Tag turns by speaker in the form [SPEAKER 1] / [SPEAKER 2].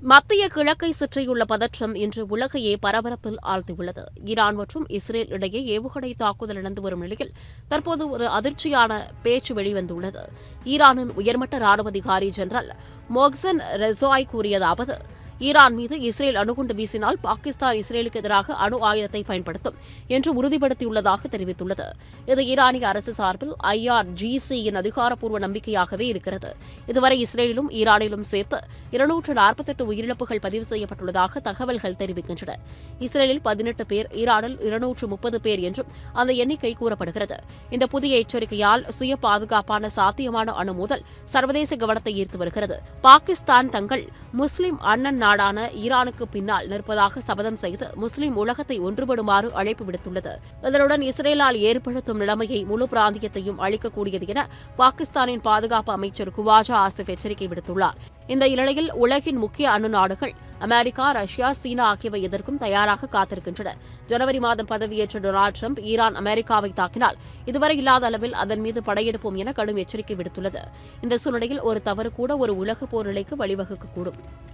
[SPEAKER 1] மத்திய கிழக்கை சுற்றியுள்ள பதற்றம் இன்று உலகையே பரபரப்பில் ஆழ்த்தியுள்ளது. ஈரான் மற்றும் இஸ்ரேல் இடையே ஏவுகணை தாக்குதல் நடந்து வரும் நிலையில் தற்போது ஒரு அதிர்ச்சியான பேச்சு வெளிவந்துள்ளது. ஈரானின் உயர்மட்ட ராணுவ அதிகாரி ஜெனரல் மொஹ்சன் ரெசாய் கூறியதாவது: ஈரான் மீது இஸ்ரேல் அணுகுண்டு வீசினால் பாகிஸ்தான் இஸ்ரேலுக்கு எதிராக அணு ஆயுதத்தை பயன்படுத்தும் என்று உறுதிப்படுத்தியுள்ளதாக தெரிவித்துள்ளது. இது ஈரானிய அரசு சார்பில் IRGC-யின் அதிகாரப்பூர்வ நம்பிக்கையாகவே இருக்கிறது. இதுவரை இஸ்ரேலிலும் ஈரானிலும் சேர்த்து 248 உயிரிழப்புகள் பதிவு செய்யப்பட்டுள்ளதாக தகவல்கள் தெரிவிக்கின்றன. இஸ்ரேலில் 18 பேர், ஈரானில் 230 பேர் என்றும் அந்த எண்ணிக்கை கூறப்படுகிறது. இந்த புதிய எச்சரிக்கையால் சுய பாதுகாப்பான சாத்தியமான அணு மோதல் சர்வதேச கவனத்தை ஈர்த்து வருகிறது. பாகிஸ்தான் தங்கள் முஸ்லிம் அண்ணன் நாடான ஈரானுக்கு பின்னால் நிற்பதாக சபதம் செய்து முஸ்லிம் உலகத்தை ஒன்றுபடுமாறு அழைப்பு விடுத்துள்ளது. இதனுடன் இஸ்ரேலால் ஏற்படுத்தும் நிலைமையை முழு பிராந்தியத்தையும் அளிக்கக்கூடியது என பாகிஸ்தானின் பாதுகாப்பு அமைச்சர் குவாஜா ஆசிப் எச்சரிக்கை விடுத்துள்ளார். இந்த நிலையில் உலகின் முக்கிய அணு நாடுகள் அமெரிக்கா, ரஷ்யா, சீனா ஆகியவை எதற்கும் தயாராக காத்திருக்கின்றன. ஜனவரி மாதம் பதவியேற்ற டொனால்டு டிரம்ப் ஈரான் அமெரிக்காவை தாக்கினால் இதுவரை இல்லாத அளவில் அதன் மீது படையெடுப்போம் என கடும் எச்சரிக்கை விடுத்துள்ளது. இந்த சூழ்நிலையில் ஒரு தவறு கூட ஒரு உலக போர் நிலைக்கு வழிவகுக்கக்கூடும்.